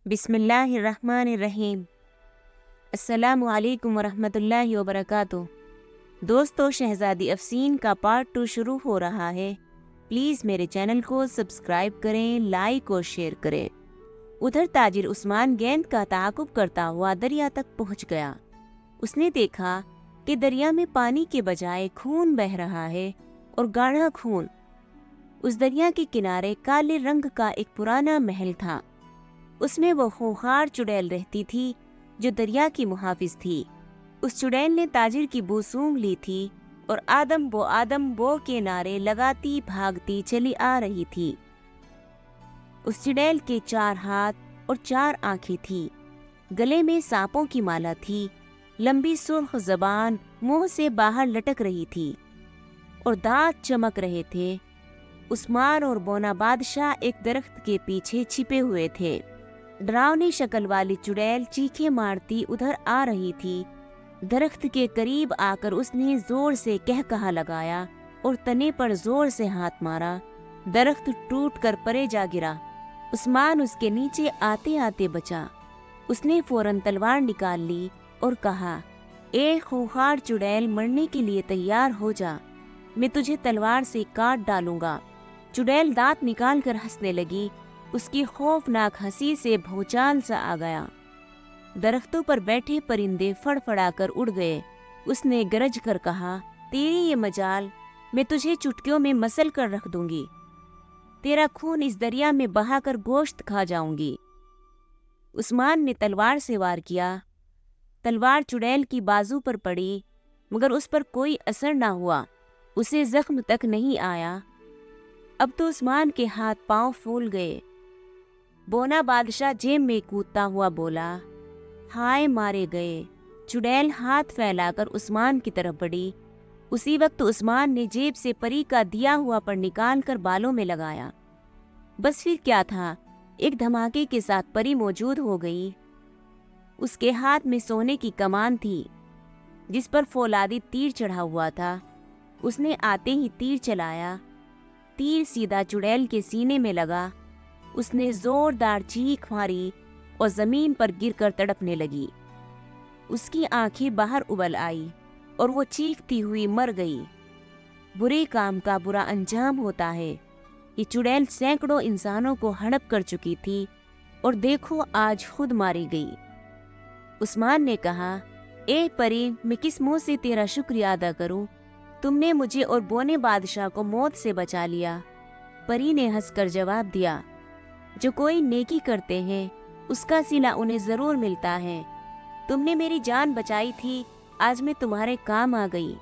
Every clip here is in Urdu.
بسم اللہ الرحمن الرحیم۔ السلام علیکم ورحمۃ اللہ وبرکاتہ۔ دوستو، شہزادی افسین کا پارٹ 2 شروع ہو رہا ہے۔ پلیز میرے چینل کو سبسکرائب کریں، لائک اور شیئر کریں۔ ادھر تاجر عثمان گیند کا تعاقب کرتا ہوا دریا تک پہنچ گیا۔ اس نے دیکھا کہ دریا میں پانی کے بجائے خون بہہ رہا ہے، اور گاڑھا خون۔ اس دریا کے کنارے کالے رنگ کا ایک پرانا محل تھا۔ اس میں وہ خونخوار چڑیل رہتی تھی جو دریا کی محافظ تھی۔ اس چڑیل نے تاجر کی بو سونگھ لی تھی اور آدم بو کے نعرے لگاتی بھاگتی چلی آ رہی تھی۔ اس چڑیل کے 4 ہاتھ اور 4 آنکھیں تھی، گلے میں سانپوں کی مالا تھی، لمبی سرخ زبان منہ سے باہر لٹک رہی تھی اور دانت چمک رہے تھے۔ عثمان اور بونا بادشاہ ایک درخت کے پیچھے چھپے ہوئے تھے۔ ڈراؤنی شکل والی چڑیل چیخیں مارتی ادھر آ رہی تھی۔ درخت کے قریب آ کر اس نے زور سے کہا لگایا اور تنے پر زور سے ہاتھ مارا۔ درخت ٹوٹ کر پرے جا گرا۔ عثمان اس کے نیچے آتے آتے بچا۔ اس نے فوراً تلوار نکال لی اور کہا، اے خونخوار چڑیل، مرنے کے لیے تیار ہو جا، میں تجھے تلوار سے کاٹ ڈالوں گا۔ چڑیل دانت نکال کر ہنسنے لگی۔ اس کی خوفناک ہنسی سے بھونچال سا آ گیا۔ درختوں پر بیٹھے پرندے فڑ فڑا کر اڑ گئے۔ اس نے گرج کر کہا، تیری یہ مجال، میں تجھے چٹکیوں میں مسل کر رکھ دوں گی۔ تیرا خون اس دریا میں بہا کر گوشت کھا جاؤں گی۔ عثمان نے تلوار سے وار کیا۔ تلوار چڑیل کی بازو پر پڑی، مگر اس پر کوئی اثر نہ ہوا، اسے زخم تک نہیں آیا۔ اب تو عثمان کے ہاتھ پاؤں پھول گئے۔ بونا بادشاہ جیب میں کودتا ہوا بولا، ہائے مارے گئے۔ چڑیل ہاتھ پھیلا کر عثمان کی طرف بڑھی۔ اسی وقت عثمان نے جیب سے پری کا دیا ہوا پر نکال کر بالوں میں لگایا۔ بس پھر کیا تھا، ایک دھماکے کے ساتھ پری موجود ہو گئی۔ اس کے ہاتھ میں سونے کی کمان تھی جس پر فولادی تیر چڑھا ہوا تھا۔ اس نے آتے ہی تیر چلایا۔ تیر سیدھا چڑیل کے سینے میں لگا۔ اس نے زوردار چیخ ماری اور زمین پر گر کر تڑپنے لگی۔ اس کی آنکھیں باہر ابل آئی اور وہ چیختی ہوئی مر گئی۔ برے کام کا برا انجام ہوتا ہے۔ یہ چڑیل سینکڑوں انسانوں کو ہڑپ کر چکی تھی اور دیکھو آج خود ماری گئی۔ عثمان نے کہا، اے پری، میں کس منہ سے تیرا شکریہ ادا کروں؟ تم نے مجھے اور بونے بادشاہ کو موت سے بچا لیا۔ پری نے ہنس کر جواب دیا، جو کوئی نیکی کرتے ہیں اس کا صلہ انہیں ضرور ملتا ہے۔ تم نے میری جان بچائی تھی، آج میں تمہارے کام آ گئی۔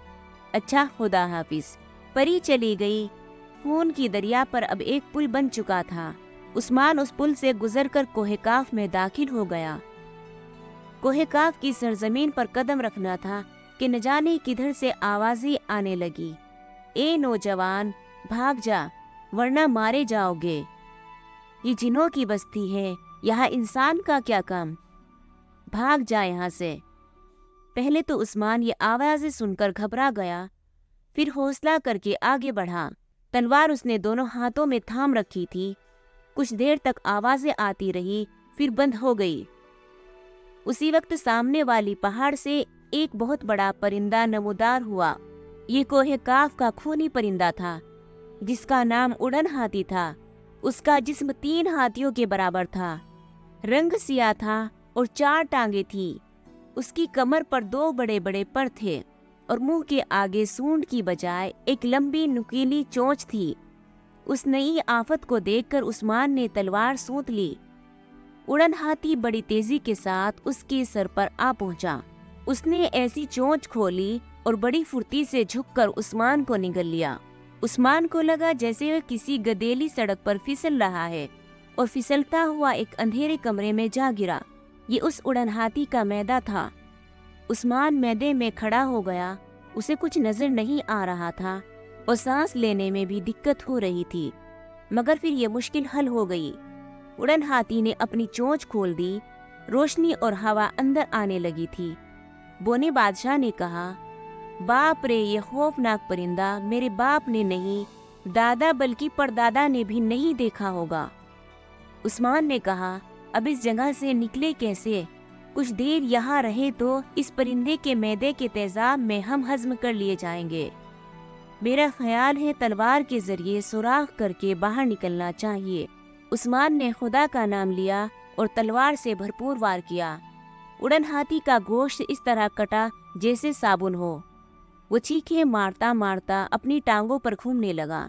اچھا، خدا حافظ۔ پری چلی گئی۔ خون کی دریا پر اب ایک پل بن چکا تھا۔ عثمان اس پل سے گزر کر کوہ کاف میں داخل ہو گیا۔ کوہ کاف کی سرزمین پر قدم رکھنا تھا کہ نہ جانے کدھر سے آوازیں آنے لگی، اے نوجوان، بھاگ جا ورنہ مارے جاؤ گے۔ یہ جنوں کی بستی ہے، یہاں انسان کا کیا کام؟ بھاگ جا یہاں سے۔ پہلے تو عثمان یہ آوازیں سن کر گھبرا گیا، پھر حوصلہ کر کے آگے بڑھا۔ تلوار اس نے دونوں ہاتھوں میں تھام رکھی تھی۔ کچھ دیر تک آوازیں آتی رہی، پھر بند ہو گئی۔ اسی وقت سامنے والی پہاڑ سے ایک بہت بڑا پرندہ نمودار ہوا۔ یہ کوہ کاف کا خونی پرندہ تھا جس کا نام اڑن ہاتھی تھا۔ اس کا جسم 3 ہاتھیوں کے برابر تھا، رنگ سیاہ تھا اور 4 ٹانگیں تھی۔ اس کی کمر پر 2 بڑے بڑے پر تھے اور منہ کے آگے سونڈ کی بجائے ایک لمبی نکیلی چونچ تھی۔ اس نئی آفت کو دیکھ کر عثمان نے تلوار سونت لی۔ اڑن ہاتھی بڑی تیزی کے ساتھ اس کے سر پر آ پہنچا۔ اس نے ایسی چونچ کھولی اور بڑی پھرتی سے جھک کر عثمان کو نگل لیا۔ عثمان کو لگا جیسے وہ کسی گدیلی سڑک پر پھسل رہا ہے اور پھسلتا ہوا ایک اندھیرے کمرے میں جا گرا۔ یہ اس اڑن ہاتھی کا میدہ تھا۔ عثمان میدے میں کھڑا ہو گیا۔ اسے کچھ نظر نہیں آ رہا تھا اور سانس لینے میں بھی دقت ہو رہی تھی، مگر پھر یہ مشکل حل ہو گئی۔ اڑن ہاتھی نے اپنی چونچ کھول دی، روشنی اور ہوا اندر آنے لگی تھی۔ بونے بادشاہ نے کہا، باپ رے، یہ خوفناک پرندہ میرے باپ نے نہیں، دادا بلکہ پردادا نے بھی نہیں دیکھا ہوگا۔ عثمان نے کہا، اب اس جگہ سے نکلے کیسے؟ کچھ دیر یہاں رہے تو اس پرندے کے معدے کے تیزاب میں ہم ہضم کر لیے جائیں گے۔ میرا خیال ہے تلوار کے ذریعے سوراخ کر کے باہر نکلنا چاہیے۔ عثمان نے خدا کا نام لیا اور تلوار سے بھرپور وار کیا۔ اڑن ہاتھی کا گوشت اس طرح کٹا جیسے صابن ہو۔ وہ چیخے مارتا مارتا اپنی ٹانگوں پر گھومنے لگا۔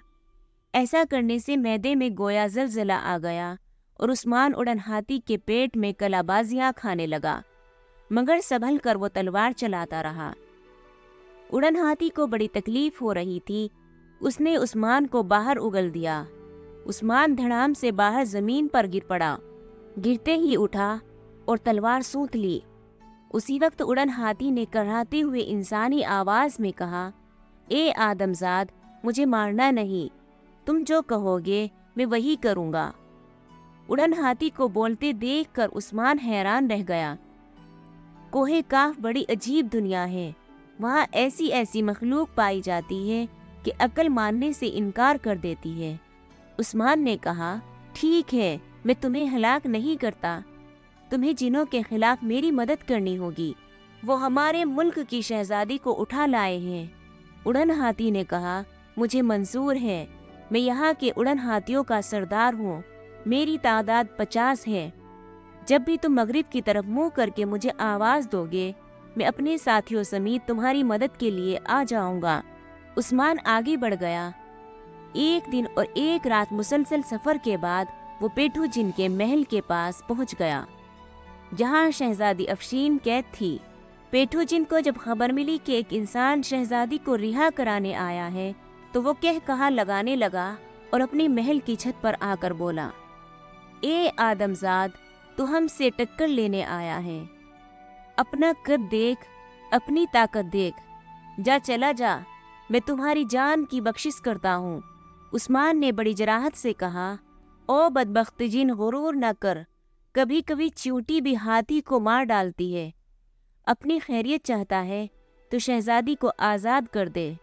ایسا کرنے سے معدے میں گویا زلزلہ آ گیا اور عثمان اڑن ہاتھی کے پیٹ میں کلا بازیاں کھانے لگا، مگر سنبھل کر وہ تلوار چلاتا رہا۔ اڑن ہاتھی کو بڑی تکلیف ہو رہی تھی۔ اس نے عثمان کو باہر اگل دیا۔ عثمان دھڑام سے باہر زمین پر گر پڑا، گرتے ہی اٹھا اور تلوار سونت لی۔ اسی وقت اڑن ہاتھی نے کڑھاتے ہوئے انسانی آواز میں کہا، اے آدم زاد، مجھے مارنا نہیں، تم جو کہو گے میں وہی کروں گا۔ اڑن ہاتھی کو بولتے دیکھ کر عثمان حیران رہ گیا۔ کوہ کاف بڑی عجیب دنیا ہے، وہاں ایسی ایسی مخلوق پائی جاتی ہے کہ عقل ماننے سے انکار کر دیتی ہے۔ عثمان نے کہا، ٹھیک ہے، میں تمہیں ہلاک نہیں کرتا، تمہیں جنوں کے خلاف میری مدد کرنی ہوگی، وہ ہمارے ملک کی شہزادی کو اٹھا لائے ہیں۔ اڑن ہاتھی نے کہا، مجھے منظور ہے، میں یہاں کے اڑن ہاتھیوں کا سردار ہوں، میری تعداد 50 ہے۔ جب بھی تم مغرب کی طرف منہ کر کے مجھے آواز دو گے، میں اپنے ساتھیوں سمیت تمہاری مدد کے لیے آ جاؤں گا۔ عثمان آگے بڑھ گیا۔ ایک دن اور ایک رات مسلسل سفر کے بعد وہ پیٹھو جن کے محل کے پاس پہنچ گیا، جہاں شہزادی افشین قید تھی۔ پیٹھو جن کو جب خبر ملی کہ ایک انسان شہزادی کو رہا کرانے آیا ہے تو وہ کہا لگانے لگا اور اپنی محل کی چھت پر آ کر بولا، اے آدم زاد، تو ہم سے ٹکر لینے آیا ہے، اپنا قد دیکھ، اپنی طاقت دیکھ، جا چلا جا، میں تمہاری جان کی بخشش کرتا ہوں۔ عثمان نے بڑی جراحت سے کہا، او بدبخت جن، غرور نہ کر، کبھی کبھی چیونٹی بھی ہاتھی کو مار ڈالتی ہے، اپنی خیریت چاہتا ہے تو شہزادی کو آزاد کر دے۔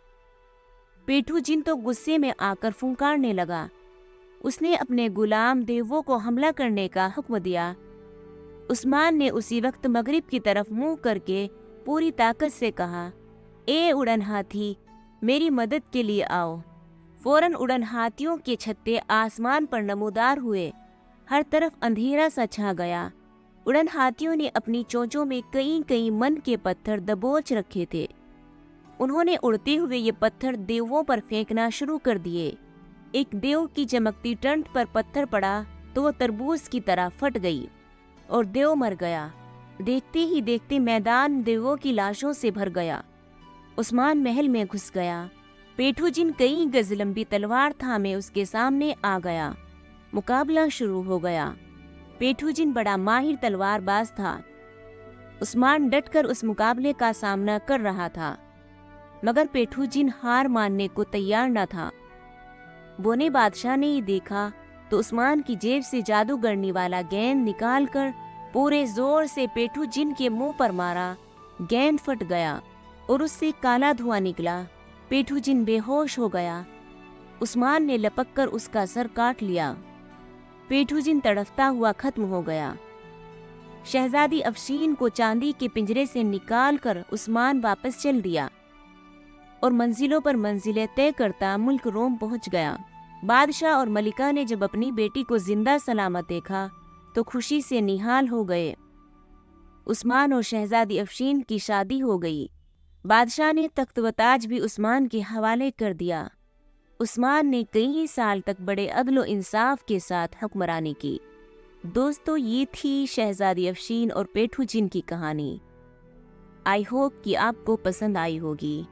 پیٹھو جن تو غصے میں آ کر پھنکارنے لگا۔ اس نے اپنے غلام دیووں کو حملہ کرنے کا حکم دیا۔ عثمان نے اسی وقت مغرب کی طرف منہ کر کے پوری طاقت سے کہا، اے اڑن ہاتھی، میری مدد کے لیے آؤ۔ فوراً اڑن ہاتھیوں کے چھتے آسمان پر نمودار ہوئے، ہر طرف اندھیرا سا چھا گیا۔ اڑن ہاتھیوں نے اپنی چونچوں میں کئی من کے پتھر دبوچ رکھے تھے۔ انہوں نے اڑتے ہوئے یہ پتھر دیووں پر پھینکنا شروع کر دیے۔ ایک دیو کی چمکتی ٹنٹ پر پتھر پڑا تو وہ تربوز کی طرح پھٹ گئی اور دیو مر گیا۔ دیکھتے ہی دیکھتے میدان دیووں کی لاشوں سے بھر گیا۔ عثمان محل میں گھس گیا۔ پیٹھو جن کئی گز لمبی تلوار تھامے اس کے سامنے آ گیا۔ مقابلہ شروع ہو گیا۔ پیٹھو جن بڑا ماہر تلوار باز تھا۔ عثمان ڈٹ کر اس مقابلے کا سامنا کر رہا تھا، مگر پیٹھو جن ہار ماننے کو تیار نہ تھا۔ بونے بادشاہ نے یہ دیکھا تو عثمان کی جیب سے جادوگرنی والا گیند نکال کر پورے زور سے پیٹھو جن کے منہ پر مارا۔ گیند پھٹ گیا اور اس سے کالا دھواں نکلا۔ پیٹھو جن بے ہوش ہو گیا۔ عثمان نے لپک کر اس کا سر کاٹ لیا۔ پیٹھو جن تڑپتا ہوا ختم ہو گیا۔ شہزادی افشین کو چاندی کے پنجرے سے نکال کر عثمان واپس چل دیا اور منزلوں پر منزلیں طے کرتا ملک روم پہنچ گیا۔ بادشاہ اور ملکہ نے جب اپنی بیٹی کو زندہ سلامت دیکھا تو خوشی سے نہال ہو گئے۔ عثمان اور شہزادی افشین کی شادی ہو گئی۔ بادشاہ نے تخت و تاج بھی عثمان کے حوالے کر دیا۔ عثمان نے کئی سال تک بڑے عدل و انصاف کے ساتھ حکمرانی کی۔ دوستو، یہ تھی شہزادی افشین اور پیٹھو جن کی کہانی۔ آئی ہوپ کہ آپ کو پسند آئی ہوگی۔